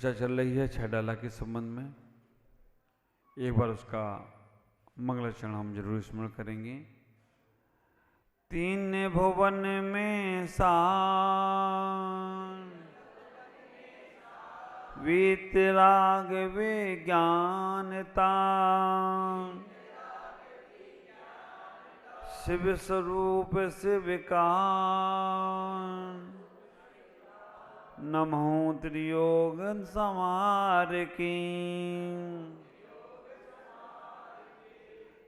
चर्चा चल रही है छह डाला के संबंध में। एक बार उसका मंगलाचरण हम जरूर स्मरण करेंगे। तीन भुवन में सान वीतराग विज्ञानता शिव स्वरूप शिविकार नमो त्रियोग समार की।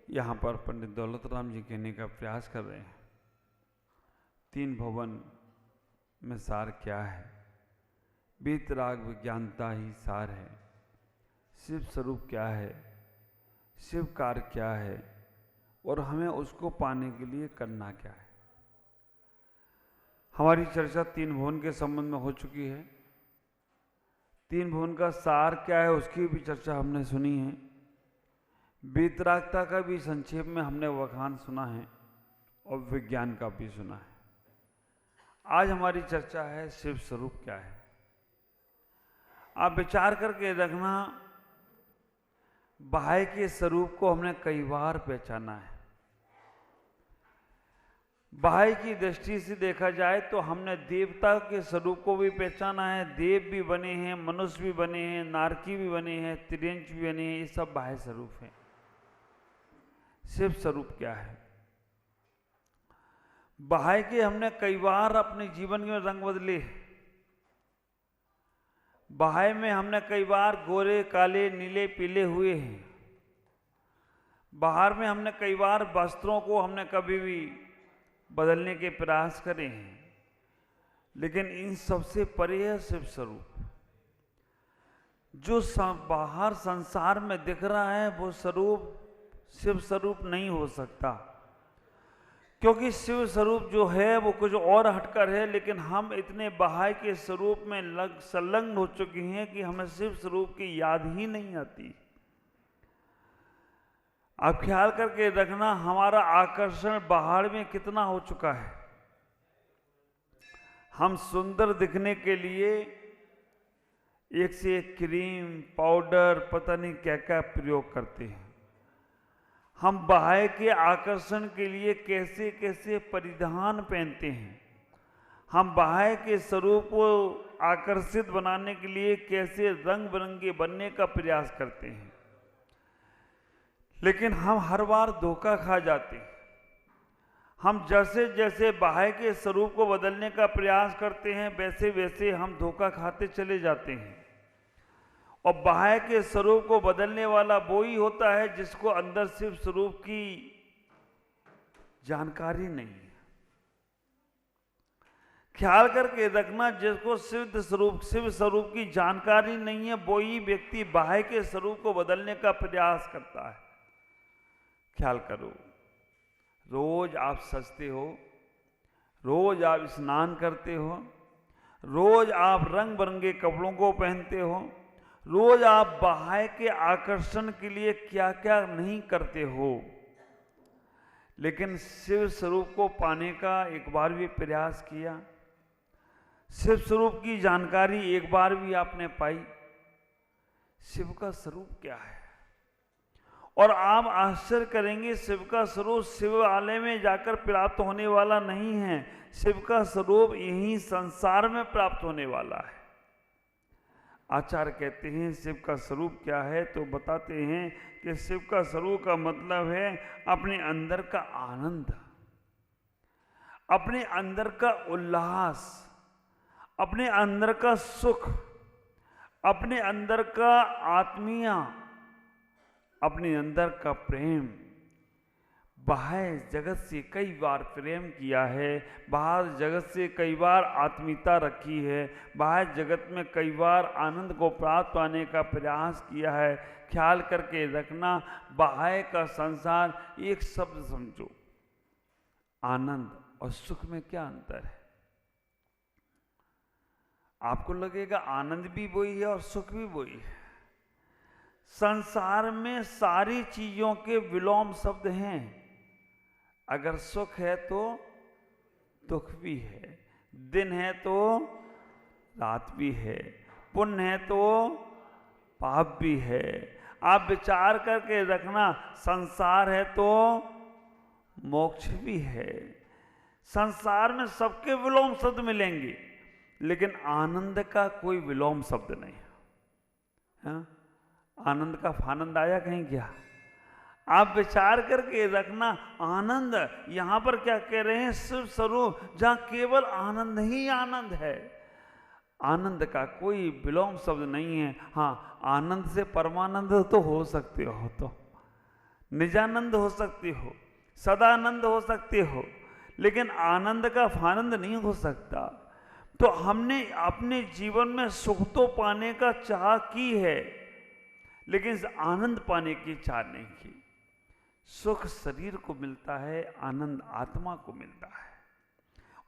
यहाँ पर पंडित दौलत राम जी कहने का प्रयास कर रहे हैं तीन भुवन में सार क्या है। वीतराग विज्ञानता ही सार है। शिव स्वरूप क्या है, शिव कार्य क्या है और हमें उसको पाने के लिए करना क्या है। हमारी चर्चा तीन भुवन के संबंध में हो चुकी है। तीन भुवन का सार क्या है उसकी भी चर्चा हमने सुनी है। वीतरागता का भी संक्षेप में हमने वखान सुना है और विज्ञान का भी सुना है। आज हमारी चर्चा है शिव स्वरूप क्या है। आप विचार करके रखना, बाह्य के स्वरूप को हमने कई बार पहचाना है। बाह्य की दृष्टि से देखा जाए तो हमने देवता के स्वरूप को भी पहचाना है। देव भी बने हैं, मनुष्य भी बने हैं, नारकी भी बने हैं, त्रियंच भी बने हैं। ये सब बाह्य स्वरूप हैं। शिव स्वरूप क्या है? बाह्य के हमने कई बार अपने जीवन में रंग बदले। बाह्य में हमने कई बार गोरे काले नीले पीले हुए हैं। बाहर में हमने कई बार वस्त्रों को हमने कभी भी बदलने के प्रयास करे हैं, लेकिन इन सबसे परे है शिव स्वरूप। जो बाहर संसार में दिख रहा है वो स्वरूप शिव स्वरूप नहीं हो सकता, क्योंकि शिव स्वरूप जो है वो कुछ और हटकर है। लेकिन हम इतने बाह्य के स्वरूप में संलग्न हो चुके हैं कि हमें शिव स्वरूप की याद ही नहीं आती। आप ख्याल करके रखना, हमारा आकर्षण बाहर में कितना हो चुका है। हम सुंदर दिखने के लिए एक से एक क्रीम पाउडर पता नहीं क्या क्या प्रयोग करते हैं। हम बाह्य के आकर्षण के लिए कैसे कैसे परिधान पहनते हैं। हम बाह्य के स्वरूप को आकर्षित बनाने के लिए कैसे रंग बिरंगे बनने का प्रयास करते हैं, लेकिन हम हर बार धोखा खा जाते हैं। हम जैसे जैसे बाह्य के स्वरूप को बदलने का प्रयास करते हैं वैसे वैसे हम धोखा खाते चले जाते हैं। और बाह्य के स्वरूप को बदलने वाला वो ही होता है जिसको अंदर शिव स्वरूप की जानकारी नहीं है। ख्याल करके रखना, जिसको शिव स्वरूप की जानकारी नहीं है वो ही व्यक्ति बाह्य के स्वरूप को बदलने का प्रयास करता है। ख्याल करो, रोज आप सजते हो, रोज आप स्नान करते हो, रोज आप रंग बिरंगे कपड़ों को पहनते हो, रोज आप बाह्य के आकर्षण के लिए क्या क्या नहीं करते हो, लेकिन शिव स्वरूप को पाने का एक बार भी प्रयास किया? शिव स्वरूप की जानकारी एक बार भी आपने पाई? शिव का स्वरूप क्या है? और आप आश्चर्य करेंगे, शिव का स्वरूप शिवालय में जाकर प्राप्त होने वाला नहीं है। शिव का स्वरूप यहीं संसार में प्राप्त होने वाला है। आचार्य कहते हैं शिव का स्वरूप क्या है, तो बताते हैं कि शिव का स्वरूप का मतलब है अपने अंदर का आनंद, अपने अंदर का उल्लास, अपने अंदर का सुख, अपने अंदर का आत्मीय, अपने अंदर का प्रेम। बाह्य जगत से कई बार प्रेम किया है, बाहर जगत से कई बार आत्मीयता रखी है, बाह्य जगत में कई बार आनंद को प्राप्त पाने का प्रयास किया है। ख्याल करके रखना, बाह्य का संसार एक शब्द समझो, आनंद और सुख में क्या अंतर है? आपको लगेगा आनंद भी वही है और सुख भी वही है। संसार में सारी चीजों के विलोम शब्द हैं। अगर सुख है तो दुख भी है, दिन है तो रात भी है, पुण्य है तो पाप भी है। आप विचार करके रखना, संसार है तो मोक्ष भी है। संसार में सबके विलोम शब्द मिलेंगे, लेकिन आनंद का कोई विलोम शब्द नहीं है। हाँ? आनंद का फानंद आया कहीं क्या? आप विचार करके रखना, आनंद यहां पर क्या कह रहे हैं? शिव स्वरूप जहां केवल आनंद ही आनंद है। आनंद का कोई विलोम शब्द नहीं है। हाँ, आनंद से परमानंद तो हो सकते हो, तो निजानंद हो सकते हो, सदानंद हो सकते हो, लेकिन आनंद का फानंद नहीं हो सकता। तो हमने अपने जीवन में सुख तो पाने का चाह की है, लेकिन आनंद पाने की चाह नहीं की। सुख शरीर को मिलता है, आनंद आत्मा को मिलता है।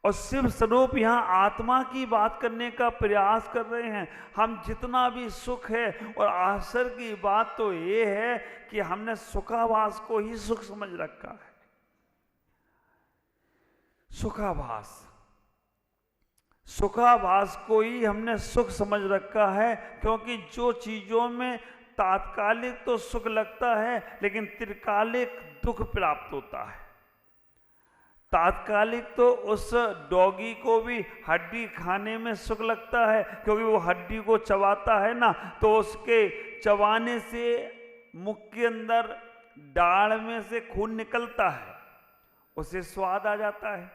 और शिव स्वरूप यहां आत्मा की बात करने का प्रयास कर रहे हैं। हम जितना भी सुख है, और आश्चर्य की बात तो ये है कि हमने सुखाभास को ही सुख समझ रखा है। सुखाभास, सुखाभास को ही हमने सुख समझ रखा है, क्योंकि जो चीजों में तात्कालिक तो सुख लगता है, लेकिन त्रिकालिक दुख प्राप्त होता है। तात्कालिक तो उस डॉगी को भी हड्डी खाने में सुख लगता है, क्योंकि वो हड्डी को चबाता है ना, तो उसके चबाने से मुख के अंदर दाढ़ में से खून निकलता है, उसे स्वाद आ जाता है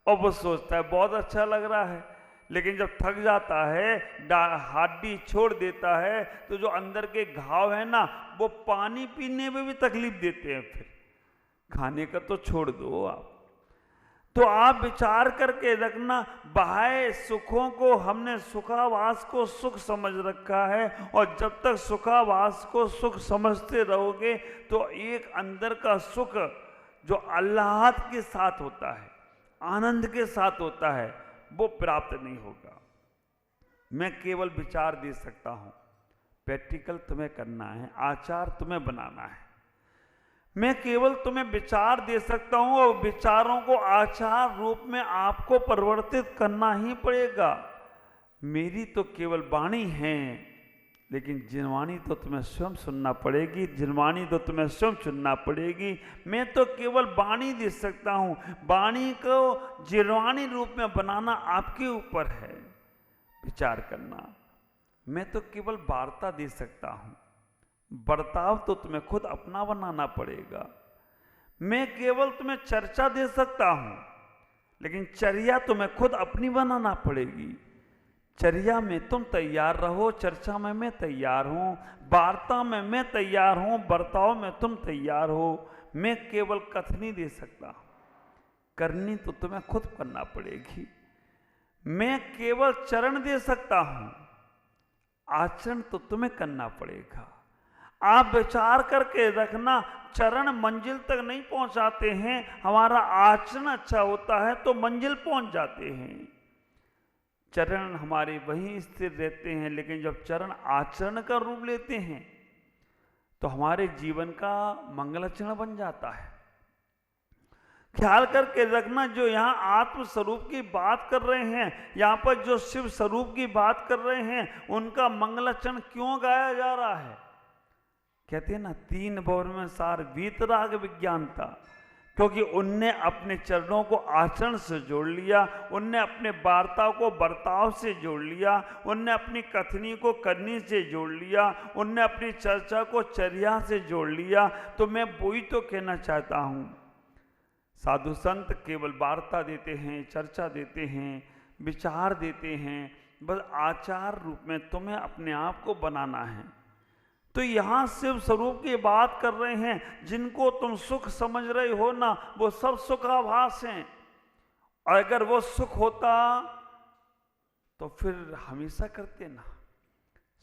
और वो सोचता है बहुत अच्छा लग रहा है। लेकिन जब थक जाता है, हड्डी छोड़ देता है, तो जो अंदर के घाव है ना, वो पानी पीने में भी तकलीफ देते हैं। फिर खाने का तो छोड़ दो आप। तो आप विचार करके रखना, बाह्य सुखों को हमने सुखाभास को सुख समझ रखा है, और जब तक सुखाभास को सुख समझते रहोगे तो एक अंदर का सुख जो आह्लाद के साथ होता है, आनंद के साथ होता है, वो प्राप्त नहीं होगा। मैं केवल विचार दे सकता हूं, प्रैक्टिकल तुम्हें करना है, आचार तुम्हें बनाना है। मैं केवल तुम्हें विचार दे सकता हूं, और विचारों को आचार रूप में आपको परिवर्तित करना ही पड़ेगा। मेरी तो केवल वाणी है, लेकिन जिनवाणी तो तुम्हें स्वयं सुनना पड़ेगी, जिनवाणी तो तुम्हें स्वयं चुनना पड़ेगी। मैं तो केवल वाणी दे सकता हूं, वाणी को जिनवाणी रूप में बनाना आपके ऊपर है। विचार करना, मैं तो केवल वार्ता दे सकता हूं, बर्ताव तो तुम्हें खुद अपना बनाना पड़ेगा। मैं केवल तुम्हें चर्चा दे सकता हूं, लेकिन चर्या तुम्हें खुद अपनी बनाना पड़ेगी। चर्या में तुम तैयार रहो, चर्चा में मैं तैयार हूं, वार्ता में मैं तैयार हूं, बर्ताव में तुम तैयार हो। मैं केवल कथनी दे सकता हूं, करनी तो तुम्हें खुद करना पड़ेगी। मैं केवल चरण दे सकता हूं, आचरण तो तुम्हें करना पड़ेगा। आप विचार करके रखना, चरण मंजिल तक नहीं पहुंचाते हैं, हमारा आचरण अच्छा होता है तो मंजिल पहुंच जाते हैं। चरण हमारे वहीं स्थिर रहते हैं, लेकिन जब चरण आचरण का रूप लेते हैं तो हमारे जीवन का मंगलाचरण बन जाता है। ख्याल करके रखना, जो यहाँ आत्म स्वरूप की बात कर रहे हैं, यहाँ पर जो शिव स्वरूप की बात कर रहे हैं, उनका मंगलाचरण क्यों गाया जा रहा है? कहते हैं ना, 3 भवर में सार वीतराग विज्ञानता, क्योंकि उनने अपने चरणों को आचरण से जोड़ लिया, उनने अपने वार्ता को बर्ताव से जोड़ लिया, उनने अपनी कथनी को करनी से जोड़ लिया, उनने अपनी चर्चा को चर्या से जोड़ लिया। तो मैं वही तो कहना चाहता हूँ, साधु संत केवल वार्ता देते हैं, चर्चा देते हैं, विचार देते हैं, बस आचार रूप में तुम्हें अपने आप को बनाना है। तो यहां शिव स्वरूप की बात कर रहे हैं, जिनको तुम सुख समझ रहे हो ना, वो सब सुखाभास हैं। और अगर वो सुख होता तो फिर हमेशा करते ना।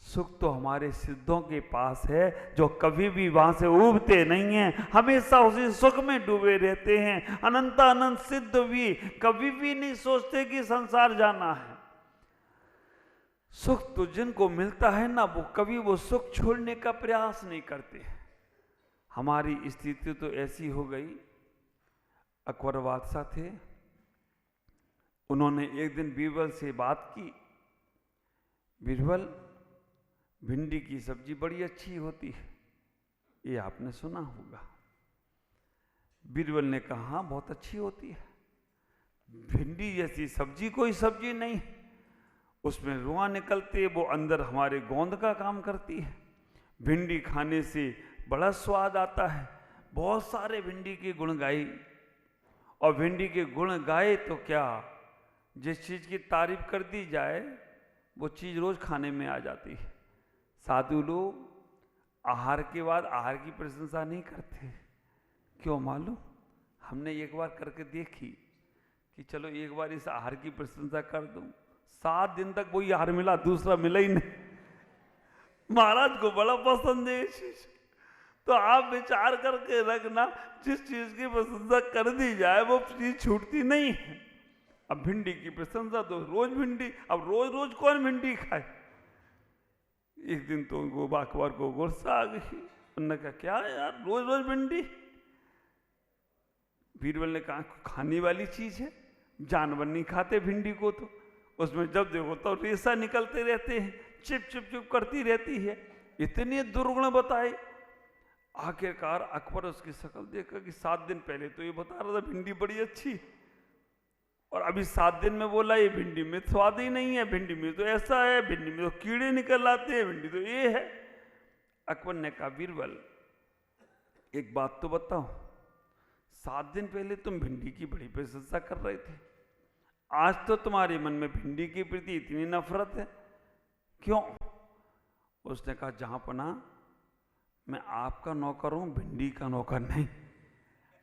सुख तो हमारे सिद्धों के पास है, जो कभी भी वहां से उबते नहीं हैं, हमेशा उसी सुख में डूबे रहते हैं। अनंत अनंत सिद्ध भी कभी भी नहीं सोचते कि संसार जाना है। सुख तो जिनको मिलता है ना, वो कभी वो सुख छोड़ने का प्रयास नहीं करते। हमारी स्थिति तो ऐसी हो गई, अकबर बादशाह थे, उन्होंने एक दिन बीरबल से बात की, बीरबल भिंडी की सब्जी बड़ी अच्छी होती है, ये आपने सुना होगा। बीरबल ने कहा हाँ बहुत अच्छी होती है, भिंडी जैसी सब्जी कोई सब्जी नहीं, उसमें रुआ निकलते, वो अंदर हमारे गोंद का काम करती है। भिंडी खाने से बड़ा स्वाद आता है। बहुत सारे भिंडी के गुण गाए, और भिंडी के गुण गाए तो क्या, जिस चीज़ की तारीफ कर दी जाए वो चीज़ रोज़ खाने में आ जाती है। साधु लोग आहार के बाद आहार की प्रशंसा नहीं करते, क्यों मालूम? हमने एक बार करके देखी कि चलो एक बार इस आहार की प्रशंसा कर दूं, 7 दिन तक वही आहार मिला, दूसरा मिला ही नहीं। महाराज को बड़ा पसंद है ये चीज। तो आप विचार करके रखना, जिस चीज की प्रशंसा कर दी जाए वो चीज छूटती नहीं है। अब भिंडी की प्रशंसा तो रोज भिंडी, अब रोज रोज कौन भिंडी खाए? एक दिन तो उनको अखबार को गुस्सा आ गई, उन्होंने कहा क्या यार रोज रोज भिंडी? बीरबल ने कहा खाने वाली चीज है, जानवर नहीं खाते भिंडी को, तो उसमें जब देखो तो रेसा निकलते रहते हैं, चिप चिप चिप करती रहती है, इतने दुर्गुण बताए। आखिरकार अकबर उसकी शक्ल देखा कि 7 दिन पहले तो ये बता रहा था भिंडी बड़ी अच्छी, और अभी 7 दिन में बोला ये भिंडी में स्वाद ही नहीं है, भिंडी में तो ऐसा है, भिंडी में तो कीड़े निकल आते हैं, भिंडी तो ये है। अकबर ने कहा बीरबल एक बात तो बताओ, 7 दिन पहले तुम भिंडी की बड़ी प्रशंसा कर रहे थे, आज तो तुम्हारे मन में भिंडी के प्रति इतनी नफरत है, क्यों? उसने कहा जहां पना मैं आपका नौकर हूं, भिंडी का नौकर नहीं।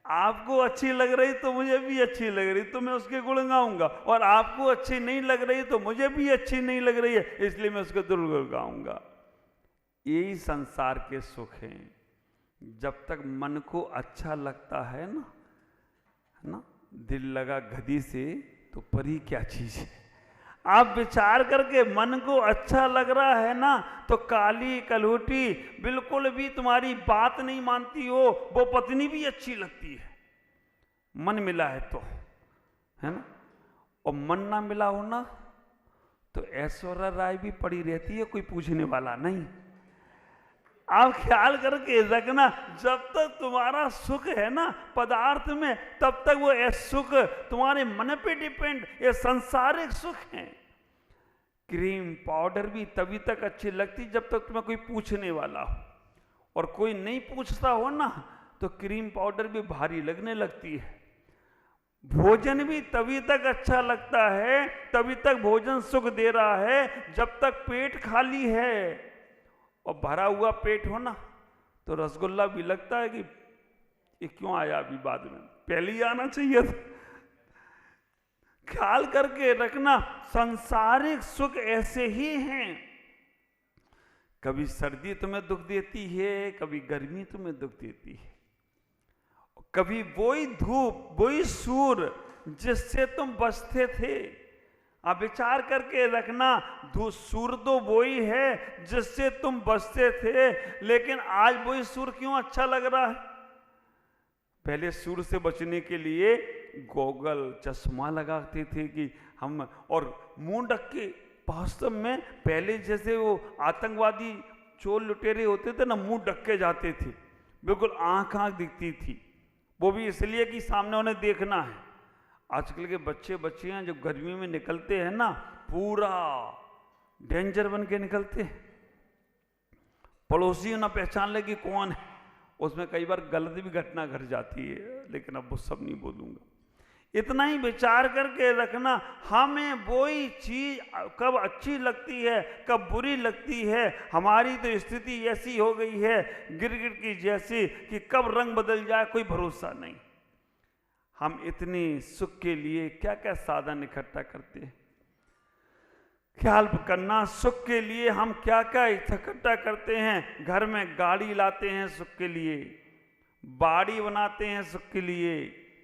आपको अच्छी लग रही तो मुझे भी अच्छी लग रही, तो मैं उसके गुण गाऊंगा, और आपको अच्छी नहीं लग रही तो मुझे भी अच्छी नहीं लग रही है, इसलिए मैं उसके दुर्गुण गाऊंगा। यही संसार के सुख हैं। जब तक मन को अच्छा लगता है ना, दिल लगा गधी से तो परी क्या चीज है। आप विचार करके मन को अच्छा लग रहा है ना, तो काली कलूटी बिल्कुल भी तुम्हारी बात नहीं मानती हो, वो पत्नी भी अच्छी लगती है, मन मिला है तो, है ना। और मन ना मिला हो ना तो ऐश्वर्या राय भी पड़ी रहती है, कोई पूछने वाला नहीं। आप ख्याल करके रखना, जब तक तुम्हारा सुख है ना पदार्थ में, तब तक वो सुख तुम्हारे मन पे डिपेंड, ये संसारिक सुख है। क्रीम पाउडर भी तभी तक अच्छी लगती जब तक तुम्हें कोई पूछने वाला हो, और कोई नहीं पूछता हो ना तो क्रीम पाउडर भी भारी लगने लगती है। भोजन भी तभी तक अच्छा लगता है, तभी तक भोजन सुख दे रहा है जब तक पेट खाली है। और भरा हुआ पेट हो ना तो रसगुल्ला भी लगता है कि ये क्यों आया अभी, बाद में पहले ही आना चाहिए था। ख्याल करके रखना, सांसारिक सुख ऐसे ही हैं। कभी सर्दी तुम्हें दुख देती है, कभी गर्मी तुम्हें दुख देती है, कभी वही धूप वही सूर्य जिससे तुम बचते थे। आप विचार करके रखना, सूर्य तो वही है जिससे तुम बचते थे, लेकिन आज वही सूर्य क्यों अच्छा लग रहा है? पहले सूर्य से बचने के लिए गोगल चश्मा लगाते थे कि हम, और मुंह ढक के, वास्तव में पहले जैसे वो आतंकवादी चोर लुटेरे होते थे ना, मुंह ढक के जाते थे, बिल्कुल आंख दिखती थी, वो भी इसलिए कि सामने उन्हें देखना है। आजकल के बच्चियां जो गर्मी में निकलते हैं ना, पूरा डेंजर बन के निकलते हैं, पड़ोसी ना पहचान ले कि कौन है। उसमें कई बार गलत भी घटना घट जाती है, लेकिन अब वो सब नहीं बोलूंगा। इतना ही विचार करके रखना, हमें वही चीज कब अच्छी लगती है कब बुरी लगती है। हमारी तो स्थिति ऐसी हो गई है गिरगिट की जैसी कि कब रंग बदल जाए कोई भरोसा नहीं। हम इतने सुख के लिए क्या क्या साधन इकट्ठा करते हैं, ख्याल करना। सुख के लिए हम क्या क्या इकट्ठा करते हैं। घर में गाड़ी लाते हैं सुख के लिए, बाड़ी बनाते हैं सुख के लिए,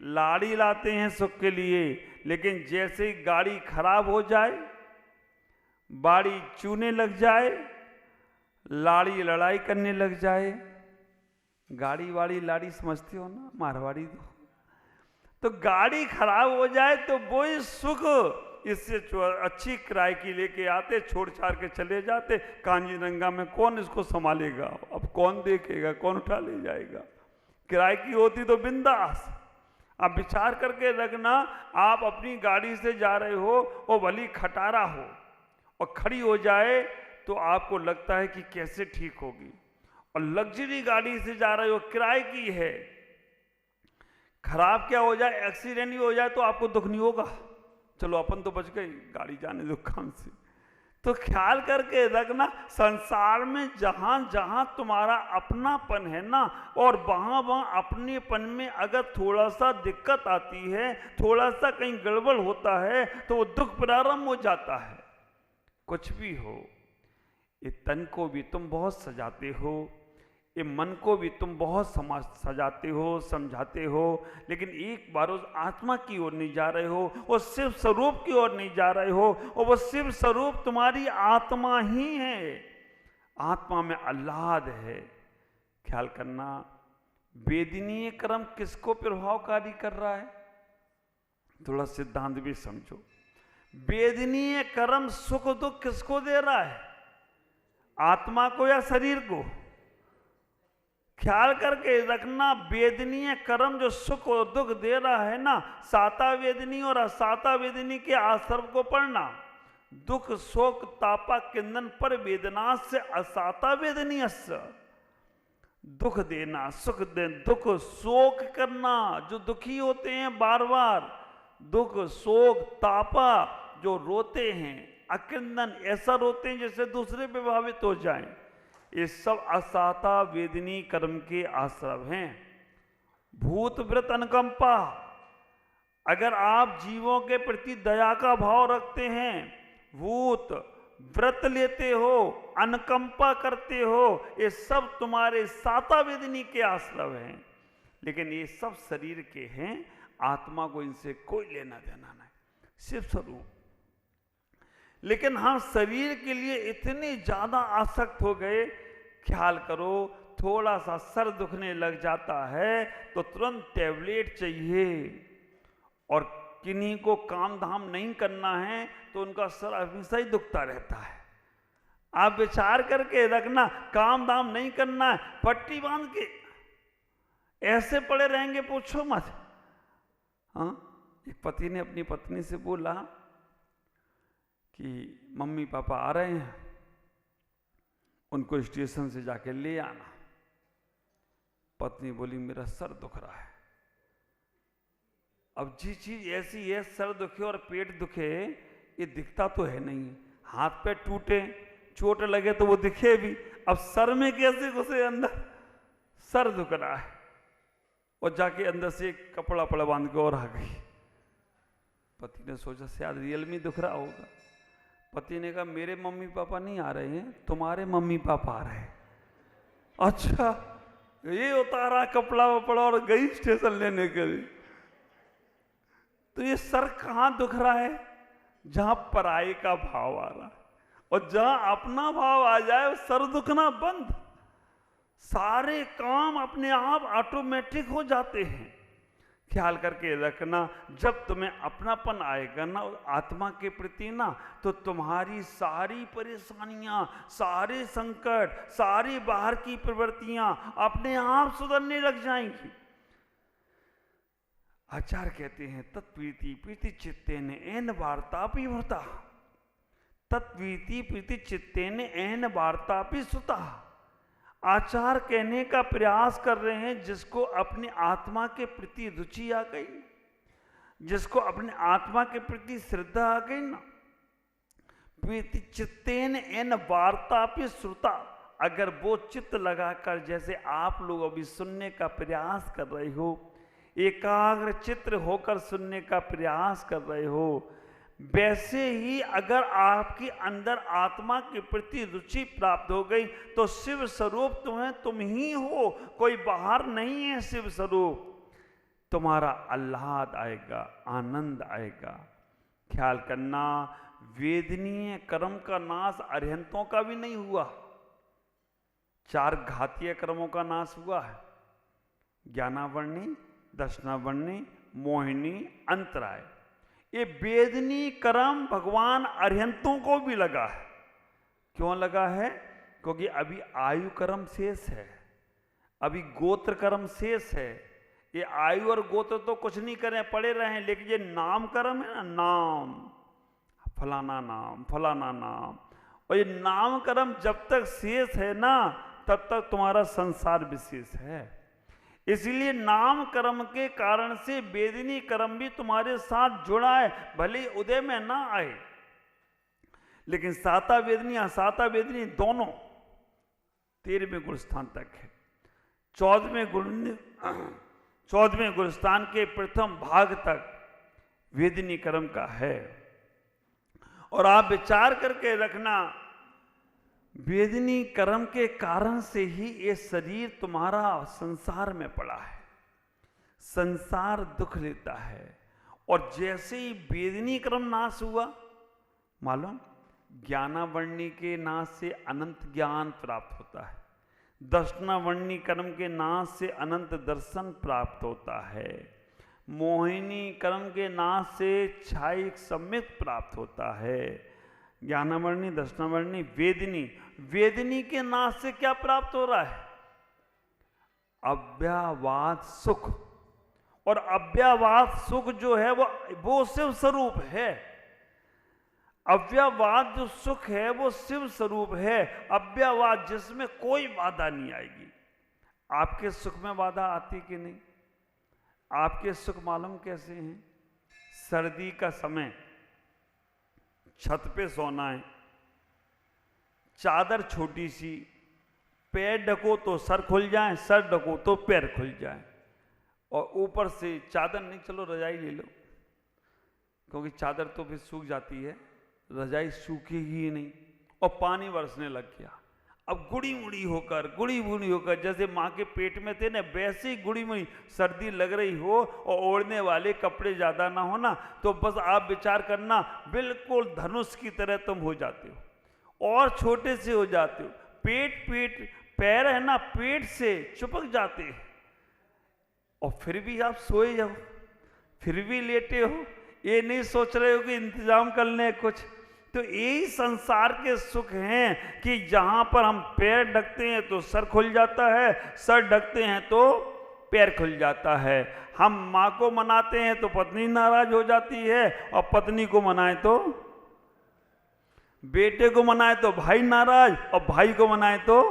लाड़ी लाते हैं सुख के लिए, लेकिन जैसे ही गाड़ी खराब हो जाए, बाड़ी चूने लग जाए, लाड़ी लड़ाई करने लग जाए, गाड़ी वाड़ी लाड़ी समझते हो ना, मारवाड़ी तो गाड़ी खराब हो जाए तो वही सुख इससे अच्छी किराए की लेके आते, छोड़ छाड़ के चले जाते। कांजीरंगा में कौन इसको संभालेगा, अब कौन देखेगा, कौन उठा ले जाएगा। किराए की होती तो बिंदास। अब विचार करके रखना, आप अपनी गाड़ी से जा रहे हो और भली खटारा हो और खड़ी हो जाए तो आपको लगता है कि कैसे ठीक होगी, और लग्जरी गाड़ी से जा रहे हो, किराए की है, खराब क्या हो जाए, एक्सीडेंट ही हो जाए तो आपको दुख नहीं होगा। चलो अपन तो बच गए, गाड़ी जाने दो काम से। तो ख्याल करके रखना, संसार में जहां जहां तुम्हारा अपनापन है ना, और वहां वहां अपनेपन में अगर थोड़ा सा दिक्कत आती है, थोड़ा सा कहीं गड़बड़ होता है, तो वो दुख प्रारंभ हो जाता है। कुछ भी हो, ये तन को भी तुम बहुत सजाते हो, ये मन को भी तुम बहुत सजाते हो, समझाते हो, लेकिन एक बार उस आत्मा की ओर नहीं जा रहे हो, वो शिव स्वरूप की ओर नहीं जा रहे हो, और वो शिव स्वरूप तुम्हारी आत्मा ही है। आत्मा में आह्लाद है। ख्याल करना, वेदनीय कर्म किसको प्रभावकारी कर रहा है, थोड़ा सिद्धांत भी समझो। वेदनीय कर्म सुख दुख किसको दे रहा है, आत्मा को या शरीर को? ख्याल करके रखना, वेदनीय कर्म जो सुख और दुख दे रहा है ना, साता वेदनी और असाता वेदनी के आश्रम को पढ़ना। दुख शोक तापा किंदन पर वेदना से असाता वेदनी अस्य। दुख देना, सुख दे, दुख शोक करना, जो दुखी होते हैं बार बार, दुख शोक तापा जो रोते हैं, अकिंदन ऐसा रोते हैं जैसे दूसरे प्रभावित हो जाएं, ये सब असाता वेदनी कर्म के आश्रम हैं। भूत व्रत अनुकंपा, अगर आप जीवों के प्रति दया का भाव रखते हैं, भूत व्रत लेते हो, अनुकंपा करते हो, ये सब तुम्हारे साता वेदनी के आश्रम हैं। लेकिन ये सब शरीर के हैं, आत्मा को इनसे कोई लेना देना नहीं, सिर्फ स्वरूप। लेकिन हम शरीर के लिए इतने ज्यादा आसक्त हो गए, ख्याल करो, थोड़ा सा सर दुखने लग जाता है तो तुरंत टैबलेट चाहिए, और किन्हीं को काम धाम नहीं करना है तो उनका सर हमेशा ही दुखता रहता है। आप विचार करके रखना, काम धाम नहीं करना है, पट्टी बांध के ऐसे पड़े रहेंगे, पूछो मत। हाँ, एक पति ने अपनी पत्नी से बोला कि मम्मी पापा आ रहे हैं, उनको स्टेशन से जाके ले आना। पत्नी बोली मेरा सर दुख रहा है। अब जी चीज ऐसी है, सर दुखे और पेट दुखे, ये दिखता तो है नहीं, हाथ पे टूटे, चोट लगे तो वो दिखे भी, अब सर में कैसे घुसे अंदर, सर दुख रहा है, और जाके अंदर से एक कपड़ा पड़ा बांध के और आ गई। पति ने सोचा शायद रियल में दुख रहा होगा। पति ने कहा मेरे मम्मी पापा नहीं आ रहे हैं, तुम्हारे मम्मी पापा आ रहे हैं। अच्छा, ये उतारा कपड़ा वपड़ा और गई स्टेशन लेने के लिए। तो ये सर कहां दुख रहा है, जहां पराये का भाव आ रहा है, और जहां अपना भाव आ जाए सर दुखना बंद, सारे काम अपने आप ऑटोमेटिक हो जाते हैं। ख्याल करके रखना, जब तुम्हें अपनापन आएगा ना आत्मा के प्रति ना, तो तुम्हारी सारी परेशानियां, सारे संकट, सारी बाहर की प्रवृत्तियां अपने आप सुधरने लग जाएंगी। आचार्य कहते हैं तत्प्रीति प्रीति चित्तेन एन वार्तापि भृता, तत्प्रीति प्रीति चित्तेन एन वार्तापि सुता। आचार्य कहने का प्रयास कर रहे हैं, जिसको अपनी आत्मा के प्रति रुचि आ गई, जिसको अपने आत्मा के प्रति श्रद्धा आ गई ना, प्रीति चित्तेन एन वार्तापि श्रुता, अगर वो चित्त लगाकर जैसे आप लोग अभी सुनने का प्रयास कर रहे हो, एकाग्र चित्र होकर सुनने का प्रयास कर रहे हो, वैसे ही अगर आपके अंदर आत्मा के प्रति रुचि प्राप्त हो गई तो शिव स्वरूप तुम्हें तुम ही हो, कोई बाहर नहीं है। शिव स्वरूप तुम्हारा आह्लाद आएगा, आनंद आएगा। ख्याल करना, वेदनीय कर्म का नाश अरिहंतों का भी नहीं हुआ, 4 घातीय कर्मों का नाश हुआ है, ज्ञानावर्णी, दर्शनावर्णी, मोहिनी, अंतराय। ये वेदनी कर्म भगवान अरिहंतों को भी लगा है। क्यों लगा है? क्योंकि अभी आयु कर्म शेष है, अभी गोत्र कर्म शेष है। ये आयु और गोत्र तो कुछ नहीं करें, पड़े रहें, लेकिन ये नाम कर्म है ना, नाम, फलाना नाम, फलाना नाम, और ये नाम कर्म जब तक शेष है ना, तब तक तुम्हारा संसार विशेष है। इसलिए नाम कर्म के कारण से वेदिनी कर्म भी तुम्हारे साथ जुड़ा है, भले उदय में ना आए, लेकिन साता वेदनी असाता वेदनी दोनों 13वें गुण स्थान तक है। 14वें गुण स्थान के प्रथम भाग तक वेदनी कर्म का है। और आप विचार करके रखना, वेदनी कर्म के कारण से ही ये शरीर तुम्हारा संसार में पड़ा है, संसार दुख लेता है। और जैसे ही वेदनी कर्म नाश हुआ, मालूम, ज्ञानावरणी के नाश से अनंत ज्ञान प्राप्त होता है, दर्शनावरणी कर्म के नाश से अनंत दर्शन प्राप्त होता है, मोहिनी कर्म के नाश से क्षायिक सम्यक प्राप्त होता है। ज्ञानावरणी, दर्शनावरणी, वेदनी, वेदनी के नाश से क्या प्राप्त हो रहा है? अव्ययवाद सुख। और अव्ययवाद सुख जो है वो शिव स्वरूप है। अव्ययवाद जो सुख है वो शिव स्वरूप है। अव्ययवाद जिसमें कोई बाधा नहीं आएगी। आपके सुख में बाधा आती कि नहीं? आपके सुख मालूम कैसे हैं? सर्दी का समय, छत पे सोना है, चादर छोटी सी, पैर ढको तो सर खुल जाए, सर ढको तो पैर खुल जाए, और ऊपर से चादर नहीं, चलो रजाई ले लो, क्योंकि चादर तो फिर सूख जाती है, रजाई सूखेगी ही नहीं, और पानी बरसने लग गया। अब गुड़ी मुड़ी होकर जैसे माँ के पेट में थे ना, वैसे ही गुड़ी मुड़ी सर्दी लग रही हो और ओढ़ने वाले कपड़े ज़्यादा ना हो ना, तो बस आप विचार करना, बिल्कुल धनुष की तरह तुम हो जाते हो और छोटे से हो जाते हो। पेट पैर है ना, पेट से चिपक जाते हैं, और फिर भी आप सोए जाओ, फिर भी लेटे हो, ये नहीं सोच रहे हो कि इंतजाम कर लें कुछ। तो यही संसार के सुख हैं कि जहां पर हम पैर ढकते हैं तो सर खुल जाता है, सर ढकते हैं तो पैर खुल जाता है। हम माँ को मनाते हैं तो पत्नी नाराज हो जाती है, और पत्नी को मनाए तो, बेटे को मनाए तो भाई नाराज, और भाई को मनाए तो,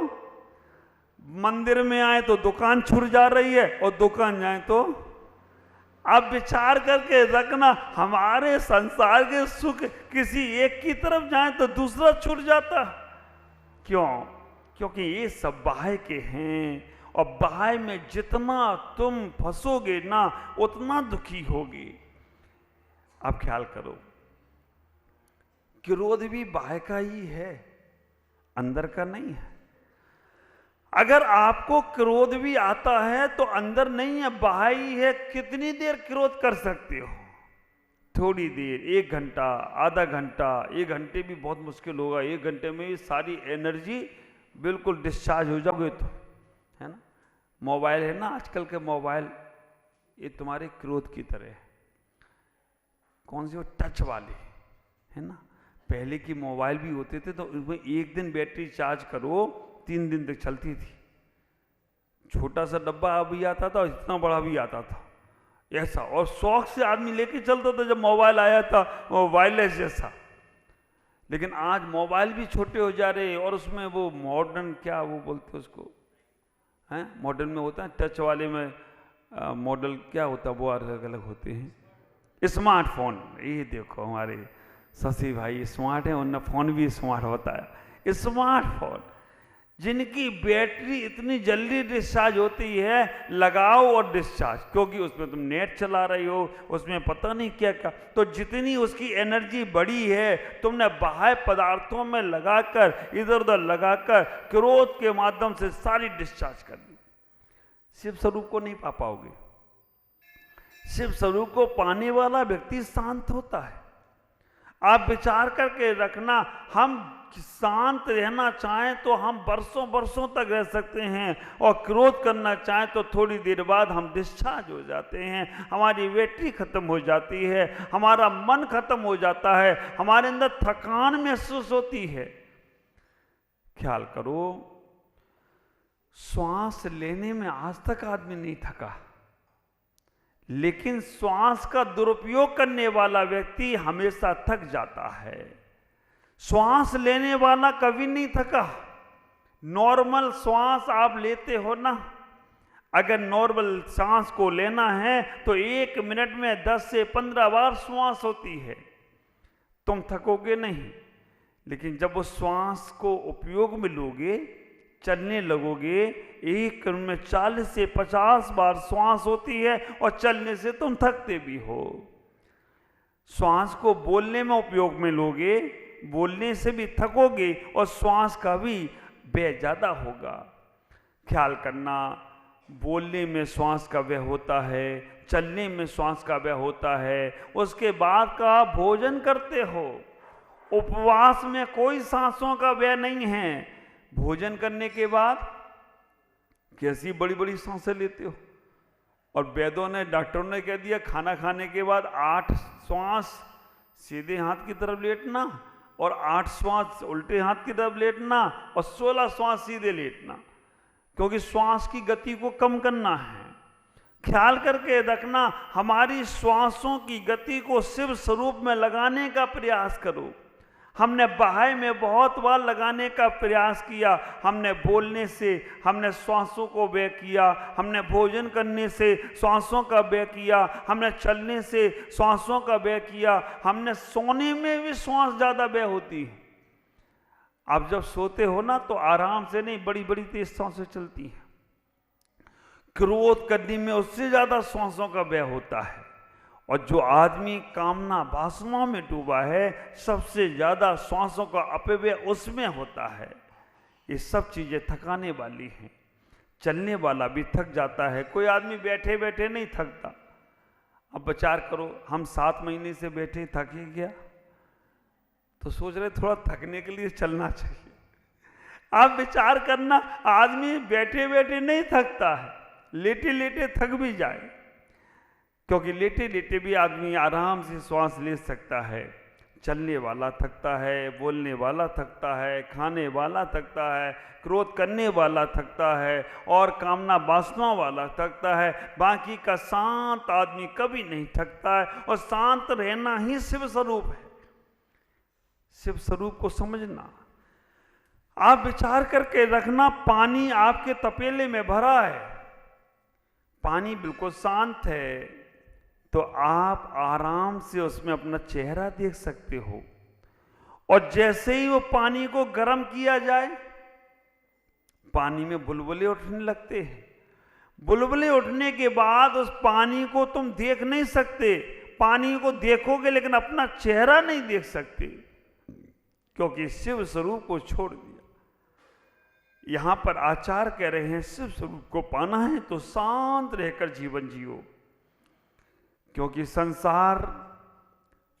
मंदिर में आए तो दुकान छूट जा रही है, और दुकान जाए तो। आप विचार करके रखना, हमारे संसार के सुख किसी एक की तरफ जाए तो दूसरा छूट जाता। क्यों? क्योंकि ये सब बाह्य के हैं, और बाह्य में जितना तुम फंसोगे ना, उतना दुखी होगे। आप ख्याल करो, क्रोध भी बाह्य का ही है, अंदर का नहीं है। अगर आपको क्रोध भी आता है तो अंदर नहीं है, बाहर ही है। कितनी देर क्रोध कर सकते हो? थोड़ी देर, 1 घंटा, आधा घंटा। 1 घंटे भी बहुत मुश्किल होगा, 1 घंटे में ही सारी एनर्जी बिल्कुल डिस्चार्ज हो जाओगे तो, है ना। मोबाइल है ना, आजकल के मोबाइल, ये तुम्हारे क्रोध की तरह है। कौन सी? वो टच वाले, है ना। पहले की मोबाइल भी होते थे तो उसमें 1 दिन बैटरी चार्ज करो, 3 दिन तक चलती थी। छोटा सा डब्बा भी आता था, इतना बड़ा भी आता था, ऐसा। और शौक से आदमी लेके चलता था जब मोबाइल आया था, वो वायरलेस जैसा। लेकिन आज मोबाइल भी छोटे हो जा रहे हैं, और उसमें वो मॉडर्न, क्या वो बोलते उसको, हैं, मॉडर्न में होता है, टच वाले में मॉडल क्या होता है, वो अलग अलग होते हैं। स्मार्टफोन, ये देखो हमारे शशि भाई स्मार्ट है, उनका फोन भी स्मार्ट होता है। स्मार्टफोन जिनकी बैटरी इतनी जल्दी डिस्चार्ज होती है, लगाओ और डिस्चार्ज, क्योंकि उसमें तुम नेट चला रही हो, उसमें पता नहीं क्या क्या। तो जितनी उसकी एनर्जी बड़ी है, तुमने बाह्य पदार्थों में लगाकर, इधर उधर लगाकर, क्रोध के माध्यम से सारी डिस्चार्ज कर दी। शिव स्वरूप को नहीं पा पाओगे। शिव स्वरूप को पाने वाला व्यक्ति शांत होता है। आप विचार करके रखना, हम शांत रहना चाहें तो हम बरसों बरसों तक रह सकते हैं, और क्रोध करना चाहें तो थोड़ी देर बाद हम डिस्चार्ज हो जाते हैं, हमारी बैटरी खत्म हो जाती है, हमारा मन खत्म हो जाता है, हमारे अंदर थकान महसूस होती है। ख्याल करो, श्वास लेने में आज तक आदमी नहीं थका, लेकिन श्वास का दुरुपयोग करने वाला व्यक्ति हमेशा थक जाता है। श्वास लेने वाला कभी नहीं थका। नॉर्मल श्वास आप लेते हो ना, अगर नॉर्मल सांस को लेना है तो 1 मिनट में 10 से 15 बार श्वास होती है, तुम थकोगे नहीं। लेकिन जब उस श्वास को उपयोग में लोगे, चलने लगोगे, 1 मिनट में 40 से 50 बार श्वास होती है, और चलने से तुम थकते भी हो। श्वास को बोलने में उपयोग में लोगे, बोलने से भी थकोगे, और श्वास का भी व्यय ज्यादा होगा। ख्याल करना, बोलने में श्वास का व्यय होता है, चलने में श्वास का व्यय होता है, उसके बाद का भोजन करते हो। उपवास में कोई सांसों का व्यय नहीं है। भोजन करने के बाद कैसी बड़ी बड़ी सांसें लेते हो, और वैद्यों ने, डॉक्टरों ने कह दिया खाना खाने के बाद 8 श्वास सीधे हाथ की तरफ लेटना, और 8 श्वास उल्टे हाथ की तरफ लेटना, और 16 श्वास सीधे लेटना, क्योंकि श्वास की गति को कम करना है। ख्याल करके रखना, हमारी श्वासों की गति को शिव स्वरूप में लगाने का प्रयास करो। हमने बाह्य में बहुत बार लगाने का प्रयास किया, हमने बोलने से हमने श्वासों को व्यय किया, हमने भोजन करने से श्वासों का व्यय किया, हमने चलने से श्वासों का व्यय किया, हमने सोने में भी श्वास ज़्यादा व्यय होती है। आप जब सोते हो ना तो आराम से नहीं, बड़ी बड़ी तेज सांसें चलती हैं। क्रोध करने में उससे ज़्यादा श्वासों का व्यय होता है, और जो आदमी कामना वासनाओं में डूबा है, सबसे ज़्यादा श्वासों का अपव्यय उसमें होता है। ये सब चीज़ें थकाने वाली हैं। चलने वाला भी थक जाता है, कोई आदमी बैठे बैठे नहीं थकता। अब विचार करो, हम 7 महीने से बैठे, थक ही गया, तो सोच रहे थोड़ा थकने के लिए चलना चाहिए। आप विचार करना, आदमी बैठे बैठे नहीं थकता है, लेटे लेटे थक भी जाए, क्योंकि लेटे लेटे भी आदमी आराम से श्वास ले सकता है। चलने वाला थकता है, बोलने वाला थकता है, खाने वाला थकता है, क्रोध करने वाला थकता है, और कामना वासना वाला थकता है। बाकी का शांत आदमी कभी नहीं थकता है, और शांत रहना ही शिव स्वरूप है। शिव स्वरूप को समझना, आप विचार करके रखना, पानी आपके तपेले में भरा है, पानी बिल्कुल शांत है, तो आप आराम से उसमें अपना चेहरा देख सकते हो। और जैसे ही वो पानी को गर्म किया जाए, पानी में बुलबुले उठने लगते हैं। बुलबुले उठने के बाद उस पानी को तुम देख नहीं सकते, पानी को देखोगे लेकिन अपना चेहरा नहीं देख सकते, क्योंकि शिव स्वरूप को छोड़ दिया। यहां पर आचार्य कह रहे हैं, शिव स्वरूप को पाना है तो शांत रहकर जीवन जियो, क्योंकि संसार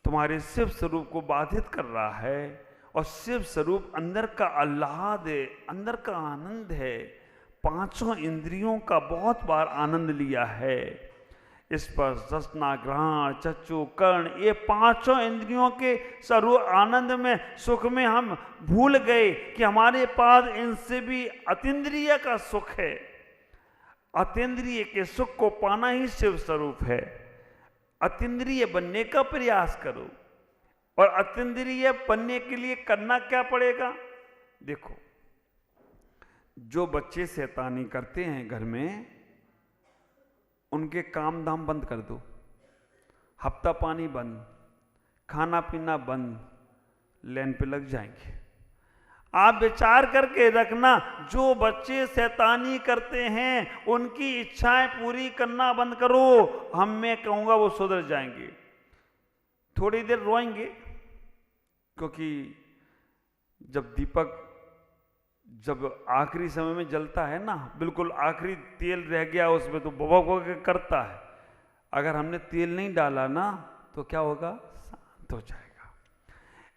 तुम्हारे शिव स्वरूप को बाधित कर रहा है, और शिव स्वरूप अंदर का आह्लाद है, अंदर का आनंद है। 5 इंद्रियों का बहुत बार आनंद लिया है। इस पर रसना, घ्राण, चक्षु, कर्ण, ये 5 इंद्रियों के सर्व आनंद में, सुख में हम भूल गए कि हमारे पास इनसे भी अतीन्द्रिय का सुख है। अतीन्द्रिय के सुख को पाना ही शिव स्वरूप है। अतीन्द्रिय बनने का प्रयास करो, और अतीन्द्रिय बनने के लिए करना क्या पड़ेगा? देखो, जो बच्चे शैतानी करते हैं घर में, उनके काम धाम बंद कर दो, हफ्ता पानी बंद, खाना पीना बंद, लाइन पे लग जाएंगे। आप विचार करके रखना, जो बच्चे शैतानी करते हैं उनकी इच्छाएं पूरी करना बंद करो। मैं कहूँगा वो सुधर जाएंगे। थोड़ी देर रोएंगे, क्योंकि जब दीपक जब आखिरी समय में जलता है ना, बिल्कुल आखिरी तेल रह गया उसमें, तो बबक करता है। अगर हमने तेल नहीं डाला ना तो क्या होगा? शांत हो जाएगा।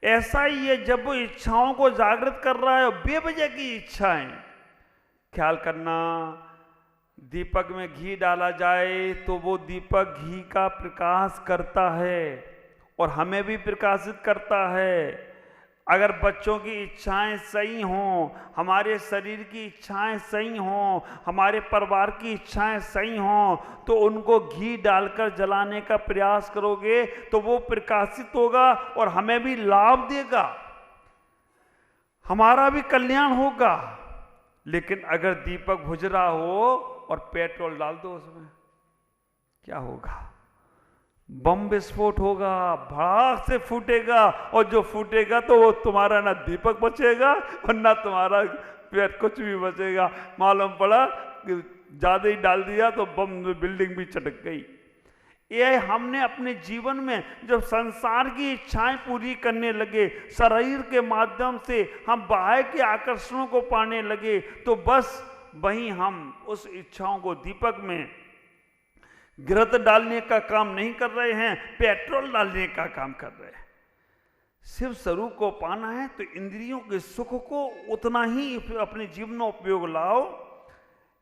ऐसा ही है जब वो इच्छाओं को जागृत कर रहा है, बेवजह की इच्छाएं। ख्याल करना, दीपक में घी डाला जाए तो वो दीपक घी का प्रकाश करता है और हमें भी प्रकाशित करता है। अगर बच्चों की इच्छाएं सही हों, हमारे शरीर की इच्छाएं सही हों, हमारे परिवार की इच्छाएं सही हों, तो उनको घी डालकर जलाने का प्रयास करोगे तो वो प्रकाशित होगा और हमें भी लाभ देगा, हमारा भी कल्याण होगा। लेकिन अगर दीपक बुझ रहा हो और पेट्रोल डाल दो उसमें, क्या होगा? बम विस्फोट होगा, भड़ाक से फूटेगा, और जो फूटेगा तो वो तुम्हारा ना दीपक बचेगा और ना तुम्हारा कुछ भी बचेगा। मालूम पड़ा कि ज्यादा ही डाल दिया तो बम में बिल्डिंग भी चटक गई। ये हमने अपने जीवन में जब संसार की इच्छाएं पूरी करने लगे, शरीर के माध्यम से हम बाह्य के आकर्षणों को पाने लगे, तो बस वहीं हम उस इच्छाओं को दीपक में घृत डालने का काम नहीं कर रहे हैं, पेट्रोल डालने का काम कर रहे हैं। शिव स्वरूप को पाना है तो इंद्रियों के सुख को उतना ही अपने जीवन में उपयोग लाओ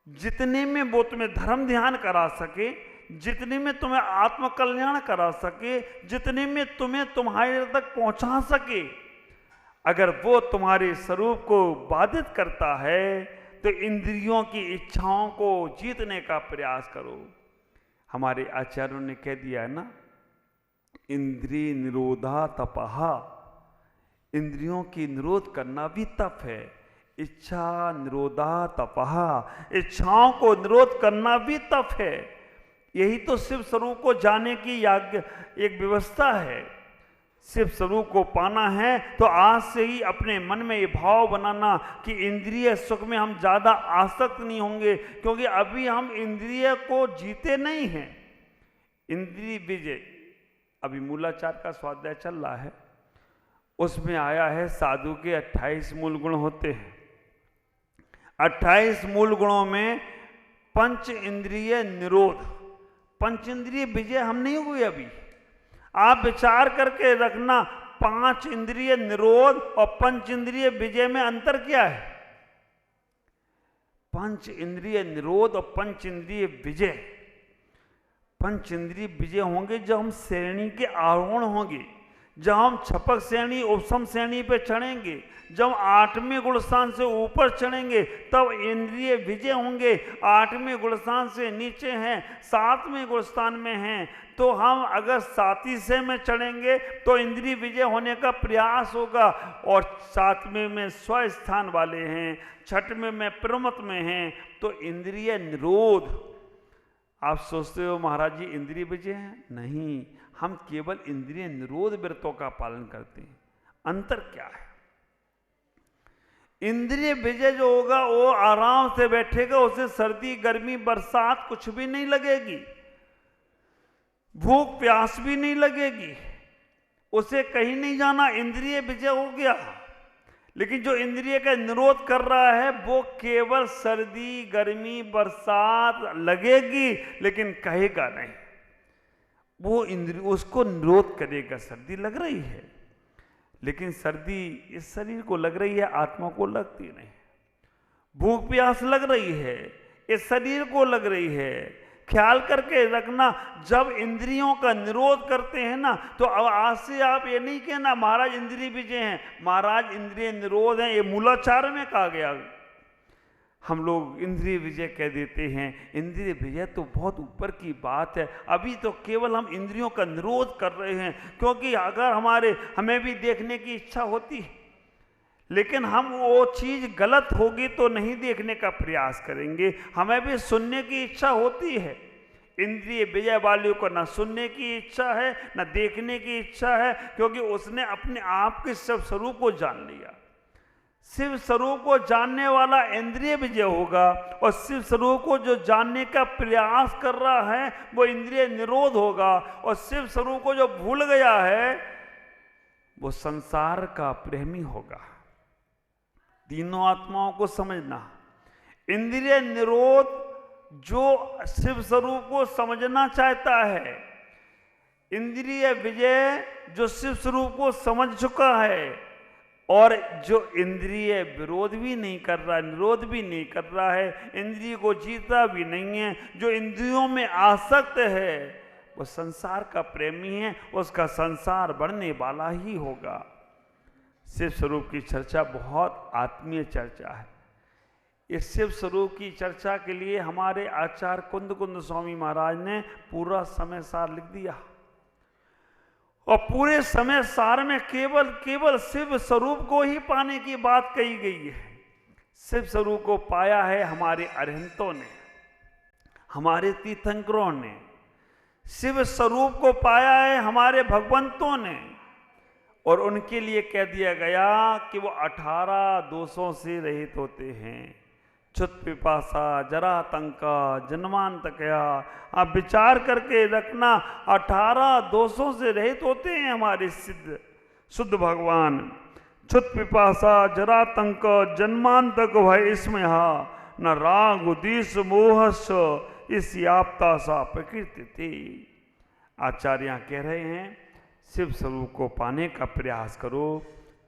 जितने में वो तुम्हें धर्म ध्यान करा सके, जितने में तुम्हें आत्म कल्याण करा सके, जितने में तुम्हें तुम्हारे तक पहुंचा सके। अगर वो तुम्हारे स्वरूप को बाधित करता है तो इंद्रियों की इच्छाओं को जीतने का प्रयास करो। हमारे आचार्यों ने कह दिया है ना, इंद्रिय निरोधा तपहा, इंद्रियों की निरोध करना भी तप है। इच्छा निरोधा तपहा, इच्छाओं को निरोध करना भी तप है। यही तो शिव स्वरूप को जाने की एक व्यवस्था है। शिव स्वरूप को पाना है तो आज से ही अपने मन में ये भाव बनाना कि इंद्रिय सुख में हम ज़्यादा आसक्त नहीं होंगे, क्योंकि अभी हम इंद्रिय को जीते नहीं हैं। इंद्रिय विजय, अभी मूलाचार का स्वाध्याय चल रहा है, उसमें आया है साधु के 28 मूल गुण होते हैं। 28 मूल गुणों में पंच इंद्रिय निरोध, पंच इंद्रिय विजय हम नहीं हुए अभी। आप विचार करके रखना, 5 इंद्रिय निरोध और पंच इंद्रिय विजय में अंतर क्या है? पंच इंद्रिय निरोध और पंच इंद्रिय विजय, पंच इंद्रिय विजय होंगे जब हम श्रेणी के आरोहण होंगे, जब हम छपक श्रेणी उपसम श्रेणी पे चढ़ेंगे, जब 8वें गुणस्थान से ऊपर चढ़ेंगे तब इंद्रिय विजय होंगे। 8वें गुणस्थान से नीचे हैं, 7वें गुणस्थान में हैं, तो हम अगर 37 में चढ़ेंगे तो इंद्रिय विजय होने का प्रयास होगा। और 7वें में स्वस्थान वाले हैं, 6वें में प्रमत में हैं, तो इंद्रिय निरोध। आप सोचते हो महाराज जी इंद्रिय विजय हैं? नहीं, हम केवल इंद्रिय निरोध व्रतों का पालन करते हैं। अंतर क्या है? इंद्रिय विजय जो होगा वो आराम से बैठेगा, उसे सर्दी गर्मी बरसात कुछ भी नहीं लगेगी, भूख प्यास भी नहीं लगेगी, उसे कहीं नहीं जाना, इंद्रिय विजय हो गया। लेकिन जो इंद्रिय का निरोध कर रहा है वो केवल सर्दी गर्मी बरसात लगेगी लेकिन कहेगा नहीं, वो इंद्रिय उसको निरोध करेगा। सर्दी लग रही है लेकिन सर्दी इस शरीर को लग रही है, आत्मा को लगती नहीं। भूख प्यास लग रही है, इस शरीर को लग रही है। ख्याल करके रखना, जब इंद्रियों का निरोध करते हैं ना, तो अब आज से आप ये नहीं कहना महाराज इंद्रिय विजय हैं, महाराज इंद्रिय निरोध हैं, ये मूलाचार में कहा गया। हम लोग इंद्रिय विजय कह देते हैं, इंद्रिय विजय तो बहुत ऊपर की बात है। अभी तो केवल हम इंद्रियों का निरोध कर रहे हैं, क्योंकि अगर हमें भी देखने की इच्छा होती है, लेकिन हम वो चीज़ गलत होगी तो नहीं देखने का प्रयास करेंगे। हमें भी सुनने की इच्छा होती है, इंद्रिय विजय वाले को ना सुनने की इच्छा है ना देखने की इच्छा है, क्योंकि उसने अपने आप के शिव स्वरूप को जान लिया। शिव स्वरूप को जानने वाला इंद्रिय विजय होगा, और शिव स्वरूप को जो जानने का प्रयास कर रहा है वो इंद्रिय निरोध होगा। और शिव स्वरूप को जो भूल गया है वो संसार का प्रेमी होगा। तीनों आत्माओं को समझना, इंद्रिय निरोध जो शिव स्वरूप को समझना चाहता है, इंद्रिय विजय जो शिव स्वरूप को समझ चुका है और जो इंद्रिय विरोध भी नहीं कर रहा, निरोध भी नहीं कर रहा है, इंद्रिय को जीता भी नहीं है, जो इंद्रियों में आसक्त है, वो संसार का प्रेमी है, उसका संसार बढ़ने वाला ही होगा। शिव स्वरूप की चर्चा बहुत आत्मीय चर्चा है। इस शिव स्वरूप की चर्चा के लिए हमारे आचार्य कुंद कुंद स्वामी महाराज ने पूरा समय सार लिख दिया, और पूरे समय सार में केवल शिव स्वरूप को ही पाने की बात कही गई है। शिव स्वरूप को पाया है हमारे अरिहंतों ने, हमारे तीर्थंकरों ने, शिव स्वरूप को पाया है हमारे भगवंतों ने, और उनके लिए कह दिया गया कि वो 18 दोषों से रहित होते हैं। चुत पिपासा जरातंका जन्मांतकया, आप विचार करके रखना, 18 दोषों से रहित होते हैं हमारे शुद्ध भगवान। चुत पिपासा जरातंक जन्मांतक भय इसमें न राग उदीस मोहस इस याप्ता सा प्रकृति थी। आचार्य कह रहे हैं शिव स्वरूप को पाने का प्रयास करो,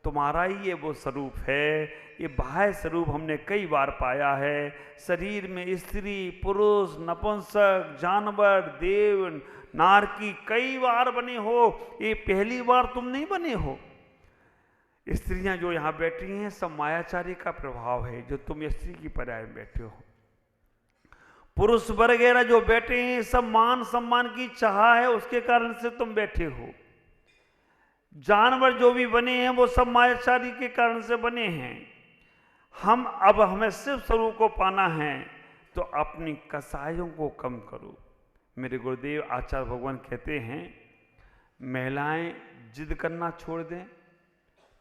तुम्हारा ही ये वो स्वरूप है। ये बाह्य स्वरूप हमने कई बार पाया है, शरीर में स्त्री पुरुष नपुंसक जानवर देव नारकी कई बार बने हो, ये पहली बार तुम नहीं बने हो। स्त्रियां जो यहाँ बैठी हैं सब मायाचारी का प्रभाव है, जो तुम स्त्री की पर्याय में बैठे हो। पुरुष वगैरह जो बैठे हैं सब मान सम्मान की चाह है, उसके कारण से तुम बैठे हो। जानवर जो भी बने हैं वो सब मायाचारी के कारण से बने हैं। हमें शिव स्वरूप को पाना है तो अपनी कसायों को कम करो। मेरे गुरुदेव आचार्य भगवान कहते हैं महिलाएं जिद करना छोड़ दें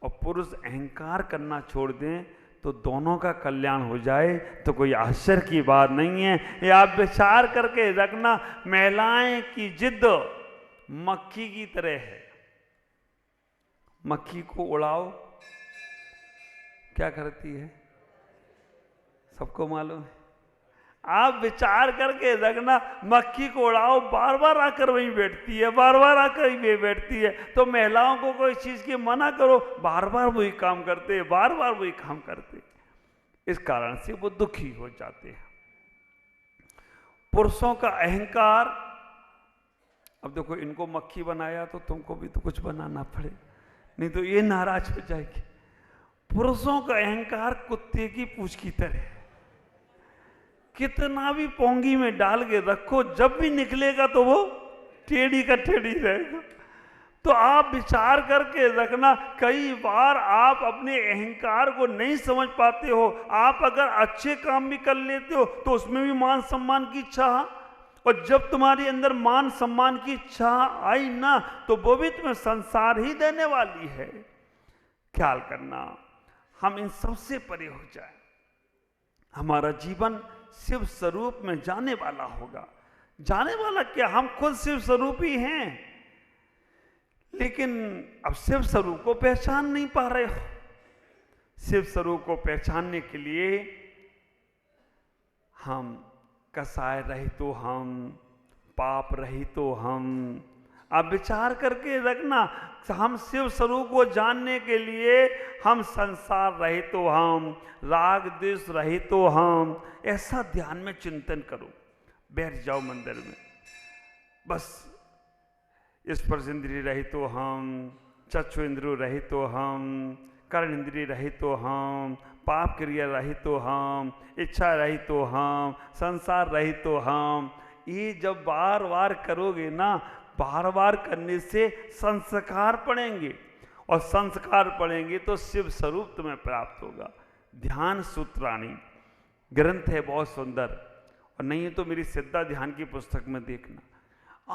और पुरुष अहंकार करना छोड़ दें तो दोनों का कल्याण हो जाए, तो कोई आश्चर्य की बात नहीं है। ये आप विचार करके रखना, महिलाएं की जिद मक्खी की तरह है। मक्खी को उड़ाओ क्या करती है, सबको मालूम है। आप विचार करके रखना, मक्खी को उड़ाओ बार बार आकर वहीं बैठती है, बार बार आकर वहीं बैठती है। तो महिलाओं को कोई चीज की मना करो, बार बार वही काम करते, बार बार वही काम करते। इस कारण से वो दुखी हो जाते हैं। पुरुषों का अहंकार, अब देखो इनको मक्खी बनाया तो तुमको भी तो कुछ बनाना पड़े, नहीं तो ये नाराज हो जाएगी। पुरुषों का अहंकार कुत्ते की पूंछ की तरह, कितना भी पोंगी में डाल के रखो, जब भी निकलेगा तो वो टेढ़ी का टेढ़ी रहेगा। तो आप विचार करके रखना, कई बार आप अपने अहंकार को नहीं समझ पाते हो। आप अगर अच्छे काम भी कर लेते हो तो उसमें भी मान सम्मान की चाह, और जब तुम्हारे अंदर मान सम्मान की चाह आई ना तो वो भी तुम्हें संसार ही देने वाली है। ख्याल करना, हम इन सबसे परे हो जाए, हमारा जीवन शिव स्वरूप में जाने वाला होगा। जाने वाला क्या, हम खुद शिव स्वरूप ही हैं, लेकिन अब शिव स्वरूप को पहचान नहीं पा रहे हो। शिव स्वरूप को पहचानने के लिए हम कसाय रहित तो हम, पाप रहित तो हम। अब विचार करके रखना, हम शिव स्वरूप को जानने के लिए हम संसार रहित तो हम, राग द्वेष रहित तो हम। ऐसा ध्यान में चिंतन करो, बैठ जाओ मंदिर में, बस स्पर्श इंद्रिय रहित तो हम, चक्षु इंद्रिय रहित तो हम, कर्ण इंद्रिय रहित तो हम, पाप क्रिया रहित तो हम, इच्छा रहित तो हम, संसार रहित तो हम। ये जब बार बार करोगे ना, बार बार करने से संस्कार पड़ेंगे, और संस्कार पड़ेंगे तो शिव स्वरूप तुम्हें प्राप्त होगा। ध्यान सूत्राणी ग्रंथ है बहुत सुंदर, और नहीं है तो मेरी सिद्धा ध्यान की पुस्तक में देखना।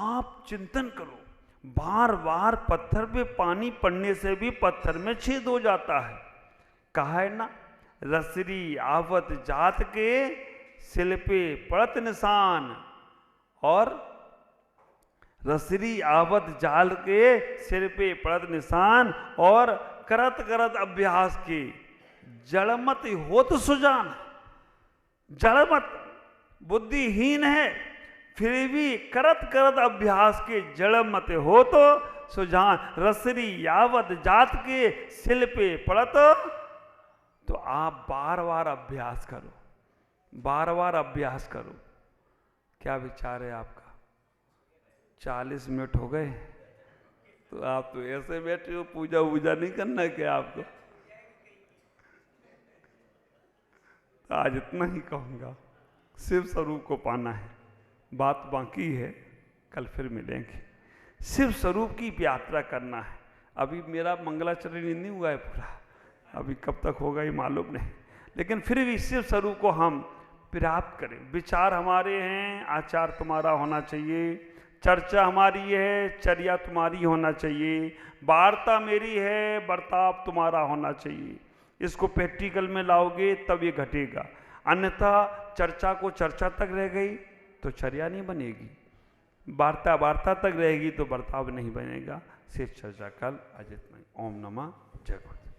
आप चिंतन करो, बार बार पत्थर पे पानी पड़ने से भी पत्थर में छेद हो जाता है। कहा है ना, रसरी आवत जात के सिल पे पड़त निशान, और रसरी आवत जाल के सिर पे पड़त निशान, और करत करत अभ्यास के जड़मत होत सुजान। जड़मत बुद्धिहीन है फिर भी करत करत अभ्यास के जड़ मत हो तो जहां रसरी यावत जात के सिल पे पड़त। तो आप बार बार अभ्यास करो, बार बार अभ्यास करो। क्या विचार है आपका? 40 मिनट हो गए तो आप तो ऐसे बैठे हो, पूजा वूजा नहीं करना क्या आपको? तो आज इतना ही कहूंगा, शिव स्वरूप को पाना है, बात बाकी है, कल फिर मिलेंगे। शिव स्वरूप की यात्रा करना है। अभी मेरा मंगलाचरण नहीं हुआ है पूरा, अभी कब तक होगा ये मालूम नहीं, लेकिन फिर भी शिव स्वरूप को हम प्राप्त करें। विचार हमारे हैं, आचार तुम्हारा होना चाहिए, चर्चा हमारी है, चर्या तुम्हारी होना चाहिए, वार्ता मेरी है, बर्ताव तुम्हारा होना चाहिए। इसको प्रैक्टिकल में लाओगे तब ये घटेगा, अन्यथा चर्चा को चर्चा तक रह गई तो चर्या नहीं बनेगी, वार्ता वार्ता तक रहेगी तो बर्ताव नहीं बनेगा। शेष चर्चा कल। अजित में ओम नमः जय गुरु।